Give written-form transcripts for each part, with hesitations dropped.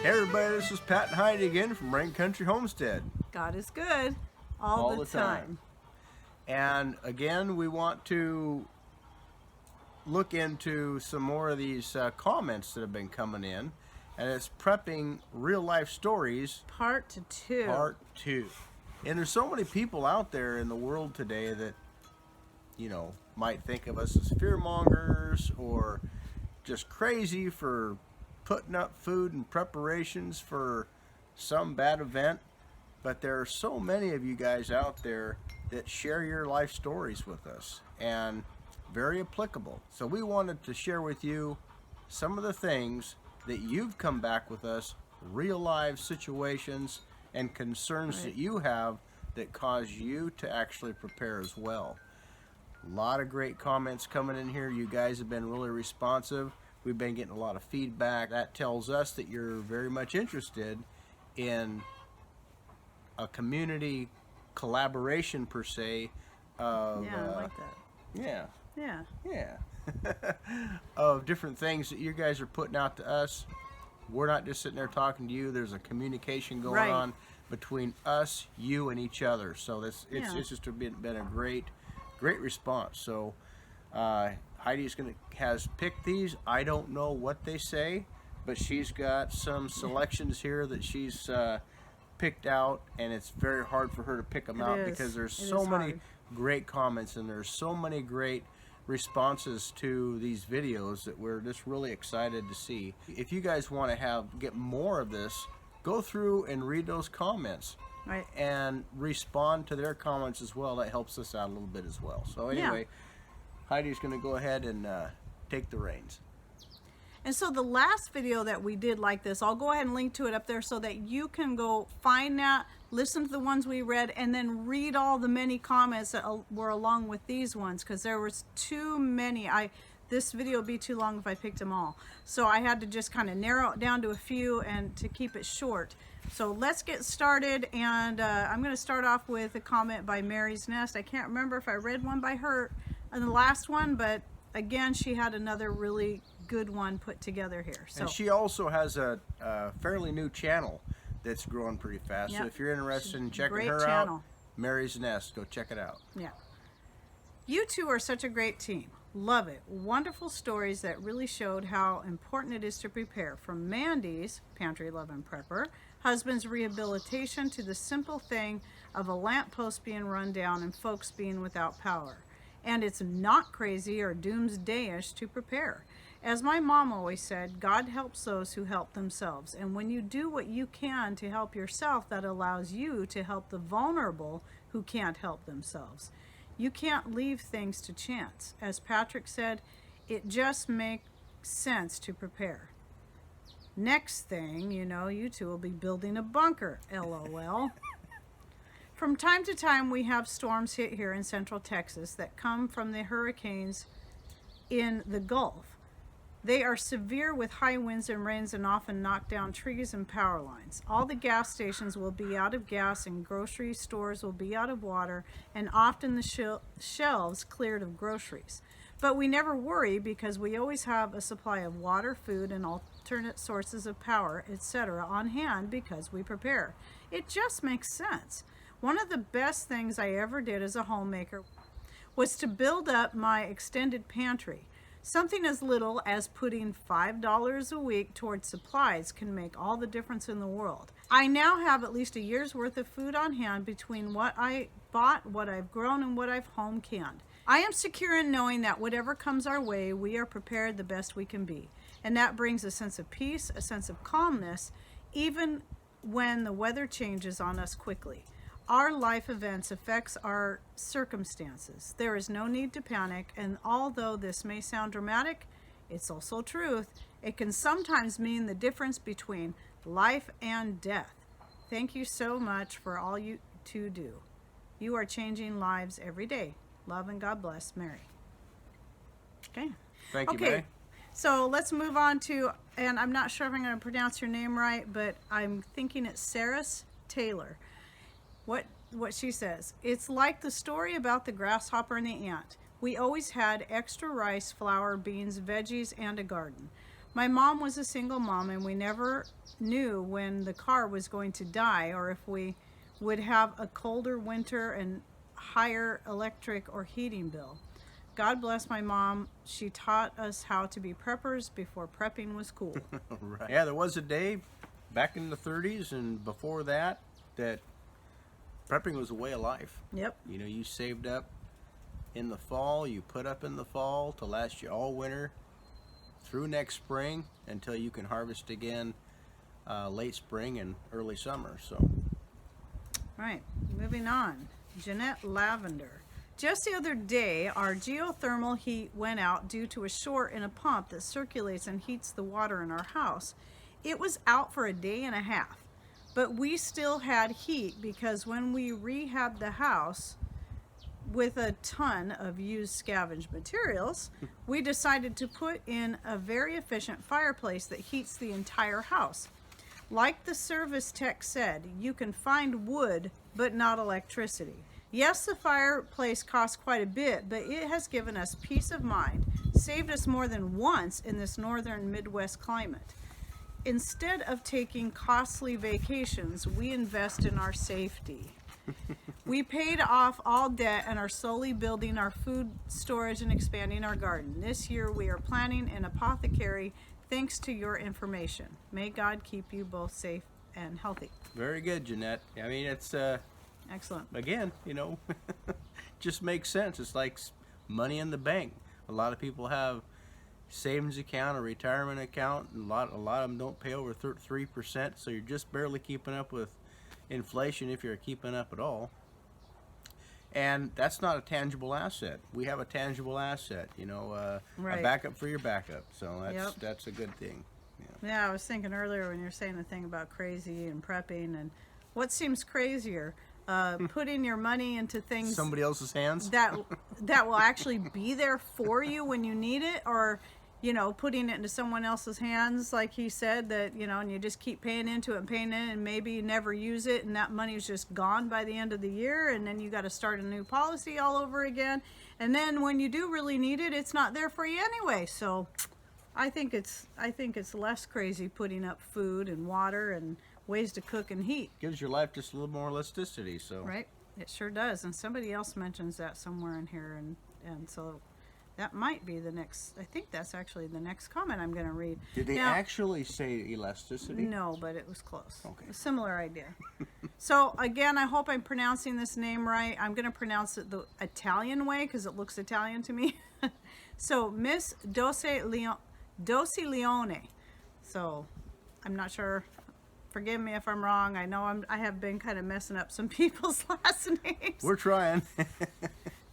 Hey everybody, this is Pat and Heidi again from Rain Country Homestead. God is good all the time. And again, we want to look into some more of these comments that have been coming in. And it's prepping real life stories. Part 2. Part 2. And there's so many people out there in the world today that, you know, might think of us as fearmongers or just crazy for putting up food and preparations for some bad event. But there are so many of you guys out there that share your life stories with us and very applicable. So we wanted to share with you some of the things that you've come back with us, real life situations and concerns that you have that cause you to actually prepare as well. A lot of great comments coming in here. You guys have been really responsive. We've been getting a lot of feedback. That tells us that you're very much interested in a community collaboration per se of I like that. of different things that you guys are putting out to us. We're not just sitting there talking to you. There's a communication going on between us, you, and each other. So it's just been a great response. So Heidi's has picked these. I don't know what they say, but she's got some selections here that she's picked out, and it's very hard for her to pick them out because there's so many great comments and there's so many great responses to these videos that we're just really excited to see. If you guys want to get more of this, go through and read those comments and respond to their comments as well. That helps us out a little bit as well. So anyway, Heidi's going to go ahead and take the reins. And so the last video that we did like this, I'll go ahead and link to it up there so that you can go find that, listen to the ones we read, and then read all the many comments that were along with these ones, because there was too many. This video would be too long if I picked them all. So I had to just kind of narrow it down to a few and to keep it short. So let's get started, and I'm going to start off with a comment by Mary's Nest. I can't remember if I read one by her in the last one, but again, she had another really good one put together here. So, and she also has a fairly new channel that's growing pretty fast. So if you're interested in checking her out, Mary's Nest, go check it out. Yeah. You two are such a great team. Love it. Wonderful stories that really showed how important it is to prepare, from Mandys Pantry Love and Prepper, husband's rehabilitation, to the simple thing of a lamppost being run down and folks being without power. And it's not crazy or doomsdayish to prepare. As my mom always said, God helps those who help themselves. And when you do what you can to help yourself, that allows you to help the vulnerable who can't help themselves. You can't leave things to chance. As Patrick said, it just makes sense to prepare. Next thing you know, you two will be building a bunker, LOL. From time to time, we have storms hit here in central Texas that come from the hurricanes in the Gulf. They are severe with high winds and rains and often knock down trees and power lines. All the gas stations will be out of gas and grocery stores will be out of water, and often the shelves cleared of groceries. But we never worry because we always have a supply of water, food, and alternate sources of power, etc. on hand because we prepare. It just makes sense. One of the best things I ever did as a homemaker was to build up my extended pantry. Something as little as putting $5 a week towards supplies can make all the difference in the world. I now have at least a year's worth of food on hand between what I bought, what I've grown, and what I've home canned. I am secure in knowing that whatever comes our way, we are prepared the best we can be. And that brings a sense of peace, a sense of calmness, even when the weather changes on us quickly. Our life events affects our circumstances. There is no need to panic, and although this may sound dramatic, it's also truth. It can sometimes mean the difference between life and death. Thank you so much for all you two do. You are changing lives every day. Love and God bless, Mary. Okay. Thank you, Mary. So let's move on to, and I'm not sure if I'm going to pronounce your name right, but I'm thinking it's Saris Taylor. What she says, it's like the story about the grasshopper and the ant. We always had extra rice, flour, beans, veggies, and a garden. My mom was a single mom, and we never knew when the car was going to die or if we would have a colder winter and higher electric or heating bill. God bless my mom. She taught us how to be preppers before prepping was cool. Right. Yeah, there was a day back in the 30s and before that prepping was a way of life. Yep. You know, you saved up in the fall, you put up in the fall to last you all winter through next spring until you can harvest again late spring and early summer. So, All right, moving on. Jeanette Lavender. Just the other day, our geothermal heat went out due to a short in a pump that circulates and heats the water in our house. It was out for a day and a half, but we still had heat because when we rehabbed the house with a ton of used scavenged materials, we decided to put in a very efficient fireplace that heats the entire house. Like the service tech said, you can find wood, but not electricity. Yes, the fireplace costs quite a bit, but it has given us peace of mind, saved us more than once in this northern Midwest climate. Instead of taking costly vacations, we invest in our safety. We paid off all debt and are slowly building our food storage and expanding our garden. This year we are planning an apothecary thanks to your information. May God keep you both safe and healthy. very good, Jeanette. I mean, it's Excellent. again, you know, just makes sense. It's like money in the bank. A lot of people have savings account or retirement account, and a lot of them don't pay over 3%, so you're just barely keeping up with inflation if you're keeping up at all. And that's not a tangible asset. We have a tangible asset, you know, Right. a backup for your backup. So Yep. that's a good thing. Yeah. Yeah, I was thinking earlier when you were saying the thing about crazy and prepping, and what seems crazier, putting your money into things Somebody else's hands. that will actually be there for you when you need it, or putting it into someone else's hands, like he said, that and you just keep paying into it and maybe you never use it, and that money is just gone by the end of the year, and then you got to start a new policy all over again, and then when you do really need it, it's not there for you anyway. So I think it's less crazy putting up food and water and ways to cook and heat. Gives your life just a little more elasticity. So Right, it sure does. And somebody else mentions that somewhere in here, and so that might be the next. I think that's actually the next comment I'm going to read. Did they Now- actually say elasticity? No, but it was close. Okay. A similar idea. So again, I hope I'm pronouncing this name right. I'm going to pronounce it the Italian way because it looks Italian to me. So Miss Doce Leone. So I'm not sure. Forgive me if I'm wrong. I know I have been kind of messing up some people's last names. We're trying.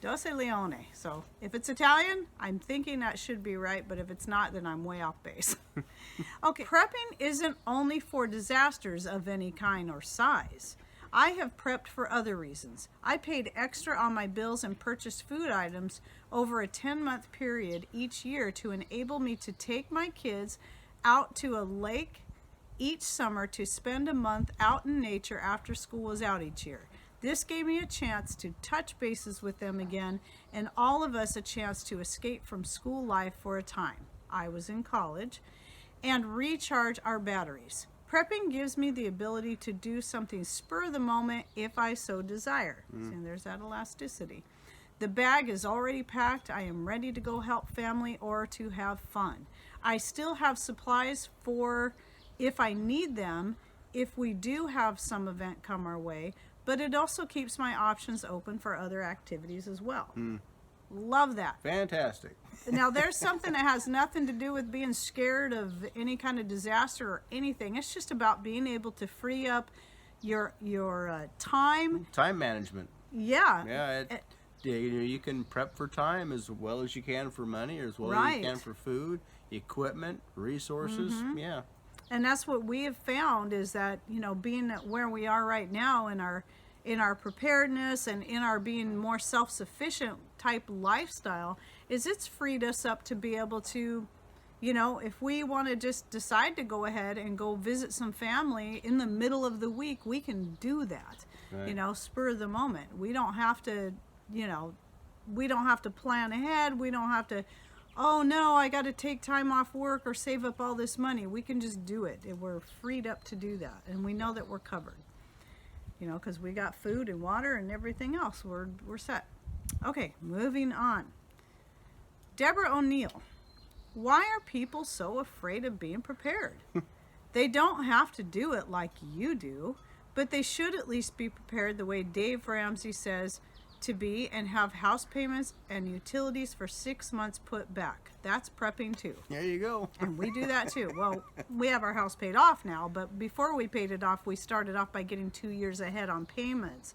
Doce Leone. So if it's Italian, I'm thinking that should be right, but if it's not, then I'm way off base. Okay, prepping isn't only for disasters of any kind or size. I have prepped for other reasons. I paid extra on my bills and purchased food items over a 10-month period each year to enable me to take my kids out to a lake each summer to spend a month out in nature after school was out each year. This gave me a chance to touch bases with them again, and all of us a chance to escape from school life for a time. I was in college, and recharge our batteries. Prepping gives me the ability to do something spur of the moment if I so desire. See, there's that elasticity. The bag is already packed. I am ready to go help family or to have fun. I still have supplies for if I need them, if we do have some event come our way, but it also keeps my options open for other activities as well. Love that. Fantastic. Now, there's something that has nothing to do with being scared of any kind of disaster or anything. It's just about being able to free up your time. Time management. Yeah. Yeah, you can prep for time as well as you can for money, or as well as Right. you can for food, equipment, resources. Yeah. And that's what we have found is that, being at where we are right now in our preparedness and in our being more self-sufficient type lifestyle, is it's freed us up to be able to, if we want to just decide to go ahead and go visit some family in the middle of the week, we can do that. Right. Spur of the moment. We don't have to, we don't have to plan ahead. We don't have to oh no, I got to take time off work or save up all this money. We can just do it. We're freed up to do that. And we know that we're covered. You know, because we got food and water and everything else. We're set. Okay, moving on. Deborah O'Neill. Why are people so afraid of being prepared? They don't have to do it like you do, but they should at least be prepared the way Dave Ramsey says to be and have house payments and utilities for 6 months put back. That's prepping too. There you go. And we do that too. Well, we have our house paid off now, but before we paid it off, we started off by getting 2 years ahead on payments,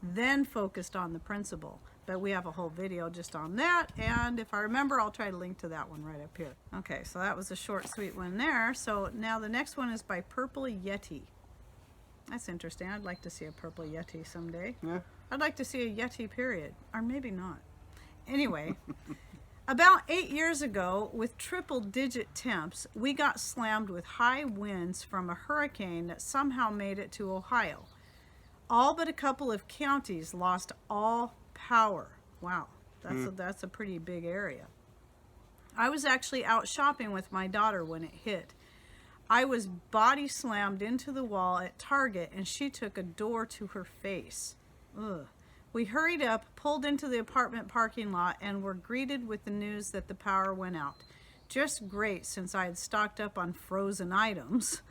then focused on the principal. But we have a whole video just on that, and if I remember, I'll try to link to that one right up here. Okay, so that was a short, sweet one there. So now the next one is by Purple Yeti. That's interesting. I'd like to see a Purple Yeti someday. Yeah. I'd like to see a Yeti, period. Or maybe not. Anyway, about 8 years ago, with triple-digit temps, we got slammed with high winds from a hurricane that somehow made it to Ohio. All but a couple of counties lost all power. Wow, that's a pretty big area. I was actually out shopping with my daughter when it hit. I was body slammed into the wall at Target, and she took a door to her face. Ugh. We hurried up, pulled into the apartment parking lot, and were greeted with the news that the power went out. Just great, since I had stocked up on frozen items.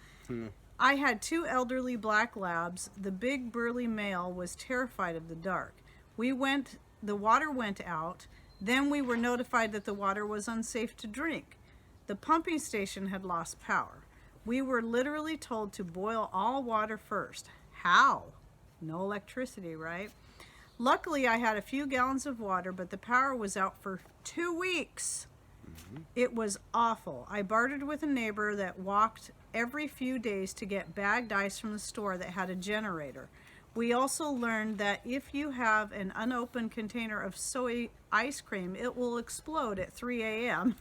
I had 2 elderly black labs. The big burly male was terrified of the dark. The water went out. Then we were notified that the water was unsafe to drink. The pumping station had lost power. We were literally told to boil all water first. How? No electricity, right? Luckily, I had a few gallons of water, but the power was out for 2 weeks. It was awful. I bartered with a neighbor that walked every few days to get bagged ice from the store that had a generator. We also learned that if you have an unopened container of soy ice cream, it will explode at 3 a.m.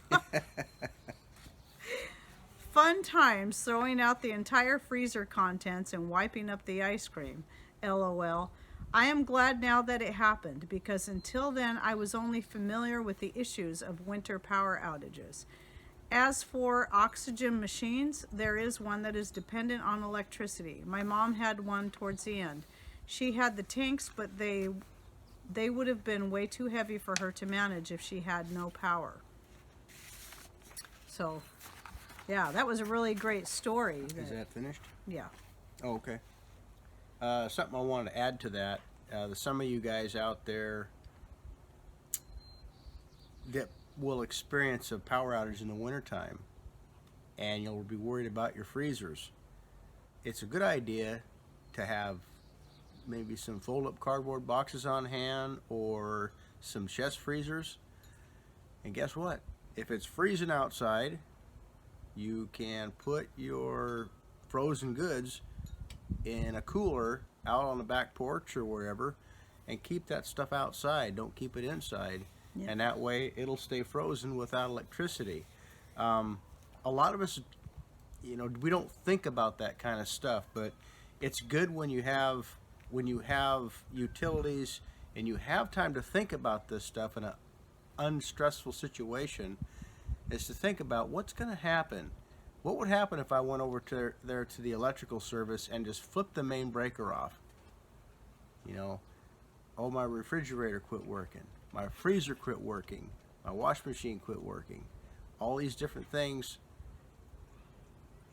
Fun times throwing out the entire freezer contents and wiping up the ice cream. LOL. I am glad now that it happened, because until then I was only familiar with the issues of winter power outages. As for oxygen machines, there is one that is dependent on electricity. My mom had one towards the end. She had the tanks, but they would have been way too heavy for her to manage if she had no power. So, yeah, that was a really great story. Is that finished? Yeah. Oh, okay. Something I wanted to add to that. Some of you guys out there that will experience a power outage in the wintertime, and you'll be worried about your freezers. It's a good idea to have maybe some fold-up cardboard boxes on hand or some chest freezers. And guess what? If it's freezing outside, you can put your frozen goods in a cooler out on the back porch or wherever and keep that stuff outside. Don't keep it inside. Yep. And that way it'll stay frozen without electricity. A lot of us, we don't think about that kind of stuff, but it's good when you have utilities and you have time to think about this stuff in an unstressful situation, is to think about what's going to happen. What would happen if I went over there to the electrical service and just flipped the main breaker off? Oh, my refrigerator quit working. My freezer quit working. My wash machine quit working. All these different things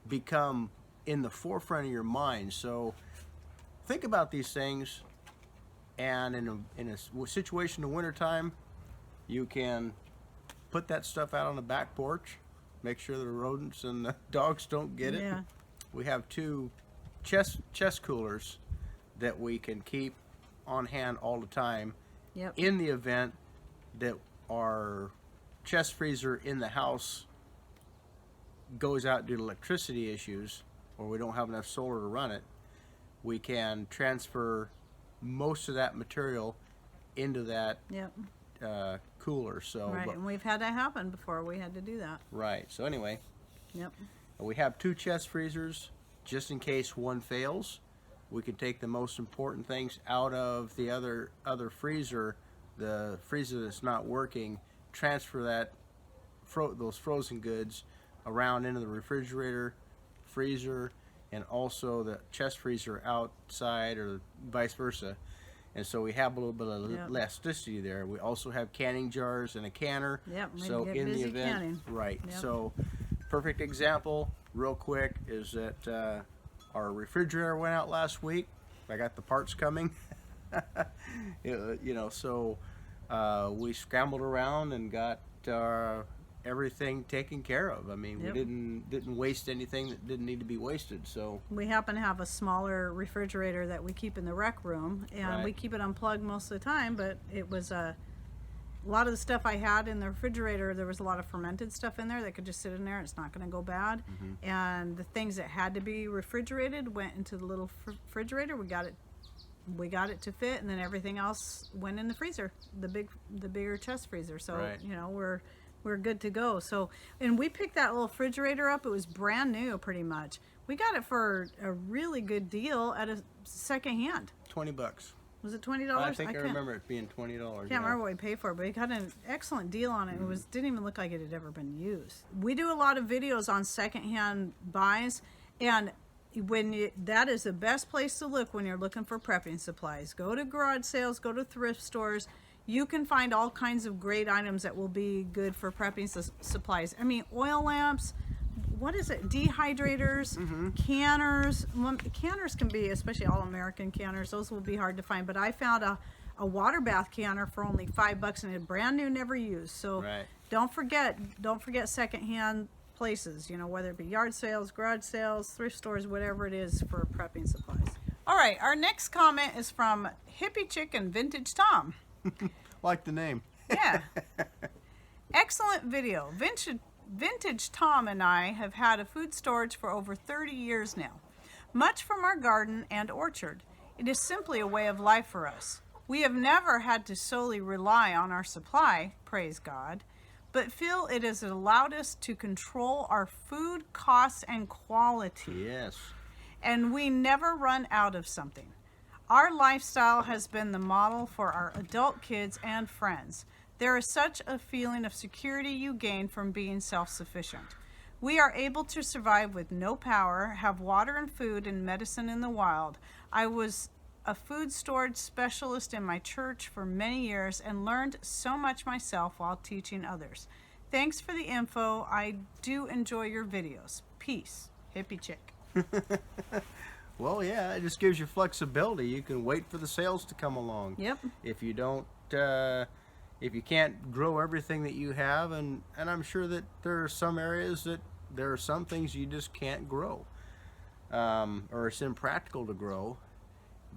become in the forefront of your mind. So think about these things, and in a situation in the wintertime, you can put that stuff out on the back porch. Make sure the rodents and the dogs don't get it. Yeah. We have 2 chest coolers that we can keep on hand all the time. Yep. In the event that our chest freezer in the house goes out due to electricity issues, or we don't have enough solar to run it, we can transfer most of that material into that Yep. cooler. So, Right, and we've had that happen before. We had to do that. right. So anyway, Yep. we have 2 chest freezers just in case one fails. We can take the most important things out of the other freezer, the freezer that's not working, transfer that those frozen goods around into the refrigerator, freezer, and also the chest freezer outside, or vice versa. And so we have a little bit of Yep. elasticity there. We also have canning jars and a canner. Yep, we So get in the busy event, canning. right? Yep. So, perfect example, real quick, is that our refrigerator went out last week. I got the parts coming. So we scrambled around and got everything taken care of. I mean, Yep. we didn't waste anything that didn't need to be wasted. So We happen to have a smaller refrigerator that we keep in the rec room, and we Right. keep it unplugged most of the time, but it was a lot of the stuff I had in the refrigerator, there was a lot of fermented stuff in there that could just sit in there. It's not going to go bad. And the things that had to be refrigerated went into the little refrigerator. We got it to fit, and then everything else went in the freezer, the bigger chest freezer. So Right. we're good to go. So, and we picked that little refrigerator up. It was brand new, pretty much. We got it for a really good deal at a second hand. $20. Was it $20? I think I remember it being $20. Can't remember what we paid for it, but we got an excellent deal on it. It didn't even look like it had ever been used. We do a lot of videos on secondhand buys, and that is the best place to look when you're looking for prepping supplies. Go to garage sales, go to thrift stores. You can find all kinds of great items that will be good for prepping supplies. I mean, oil lamps. What is it? Dehydrators, canners. Canners can be, especially all American canners, those will be hard to find. But I found a water bath canner for only $5 and it's brand new, never used. So Right. don't forget secondhand places, whether it be yard sales, garage sales, thrift stores, whatever it is for prepping supplies. All right, our next comment is from Hippie Chick and Vintage Tom. Like the name. Yeah. Excellent video. Vintage Tom and I have had a food storage for over 30 years now, much from our garden and orchard. It is simply a way of life for us. We have never had to solely rely on our supply, praise God, but feel it has allowed us to control our food costs and quality. Yes. And we never run out of something. Our lifestyle has been the model for our adult kids and friends. There is such a feeling of security you gain from being self-sufficient. We are able to survive with no power, have water and food and medicine in the wild. I was a food storage specialist in my church for many years and learned so much myself while teaching others. Thanks for the info. I do enjoy your videos. Peace. Hippie Chick. Well, yeah, it just gives you flexibility. You can wait for the sales to come along. Yep. If you don't, if you can't grow everything that you have, and I'm sure that there are some areas that there are some things you just can't grow, or it's impractical to grow.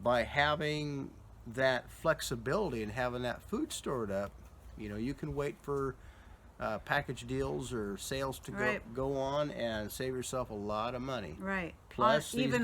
By having that flexibility and having that food stored up, you can wait for package deals or sales to Right. go on and save yourself a lot of money. Right. Plus, Even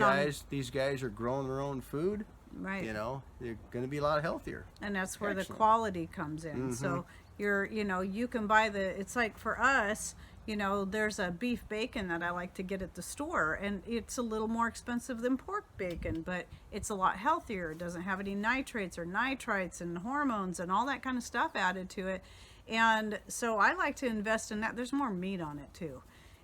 these guys are growing their own food. Right. They're going to be a lot healthier. And that's where Excellent. the quality comes in. So you can buy it's like for us, there's a beef bacon that I like to get at the store, and it's a little more expensive than pork bacon, but it's a lot healthier. It doesn't have any nitrates or nitrites and hormones and all that kind of stuff added to it. And so I like to invest in that. There's more meat on it too.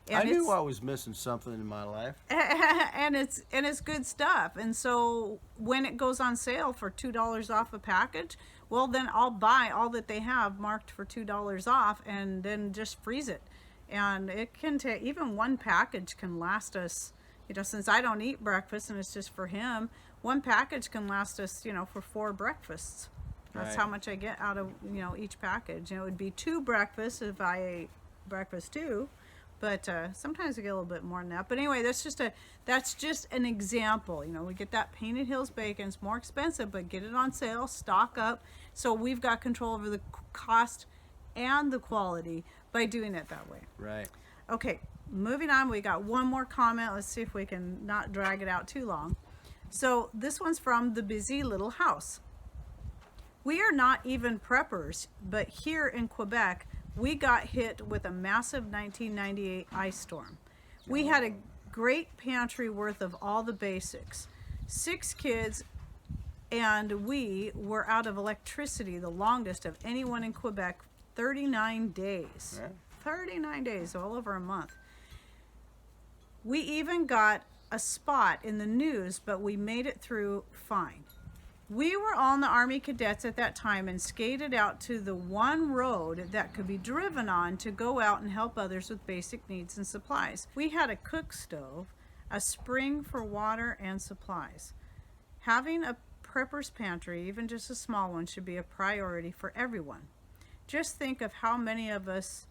And I knew I was missing something in my life. and it's good stuff. And so when it goes on sale for $2 off a package, well, then I'll buy all that they have marked for $2 off and then just freeze it. And it can take, even one package can last us, since I don't eat breakfast and it's just for him, one package can last us, for 4 breakfasts. That's Right. how much I get out of, each package. And it would be 2 breakfasts if I ate breakfast too. But sometimes we get a little bit more than that. But anyway, that's just an example. We get that Painted Hills bacon. It's more expensive, but get it on sale, stock up. So we've got control over the cost and the quality by doing it that way. Right. Okay, moving on. We got one more comment. Let's see if we can not drag it out too long. So this one's from The Busy Little House. We are not even preppers, but here in Quebec, we got hit with a massive 1998 ice storm. We had a great pantry worth of all the basics. 6 kids, and we were out of electricity the longest of anyone in Quebec, 39 days. Yeah. 39 days, all over a month. We even got a spot in the news, but we made it through fine. We were all in the Army Cadets at that time and skated out to the one road that could be driven on to go out and help others with basic needs and supplies. We had a cook stove, a spring for water and supplies. Having a prepper's pantry, even just a small one, should be a priority for everyone. Just think of how many of us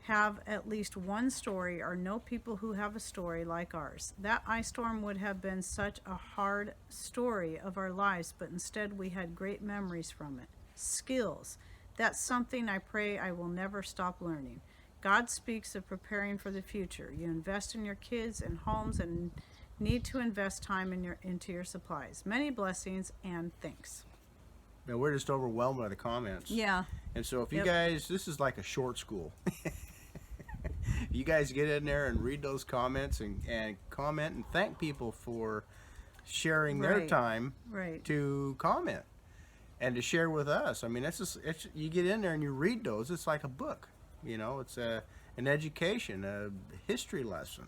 have at least one story or know people who have a story like ours. That ice storm would have been such a hard story of our lives, but instead we had great memories from it. Skills. That's something I pray I will never stop learning. God speaks of preparing for the future. You invest in your kids and homes and need to invest time into your supplies. Many blessings and thanks. Now, we're just overwhelmed by the comments. Yeah. And so if you guys, this is like a short school. You guys get in there and read those comments and comment and thank people for sharing their time to comment and to share with us. I mean, you get in there and you read those. It's like a book. You know, it's an education, a history lesson.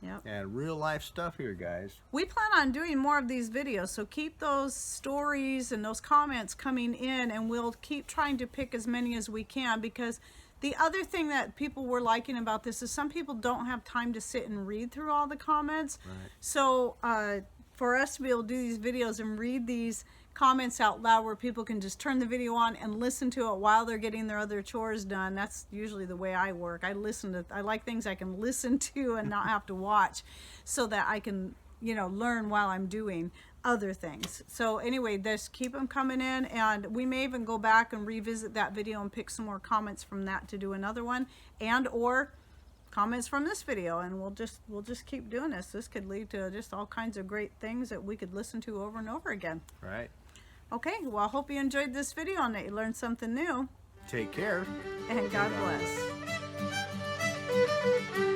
Yep. And real life stuff here, guys. We plan on doing more of these videos, so keep those stories and those comments coming in, and we'll keep trying to pick as many as we can, because the other thing that people were liking about this is some people don't have time to sit and read through all the comments. Right. So for us to be able to do these videos and read these comments out loud where people can just turn the video on and listen to it while they're getting their other chores done, that's usually the way I work. I like things I can listen to and not have to watch, so that I can, you know, learn while I'm doing other things. So anyway, just keep them coming in, and we may even go back and revisit that video and pick some more comments from that to do another one, and or comments from this video, and we'll just keep doing this. This could lead to just all kinds of great things that we could listen to over and over again. Right. Okay, well, I hope you enjoyed this video and that you learned something new. Take care. And God bless.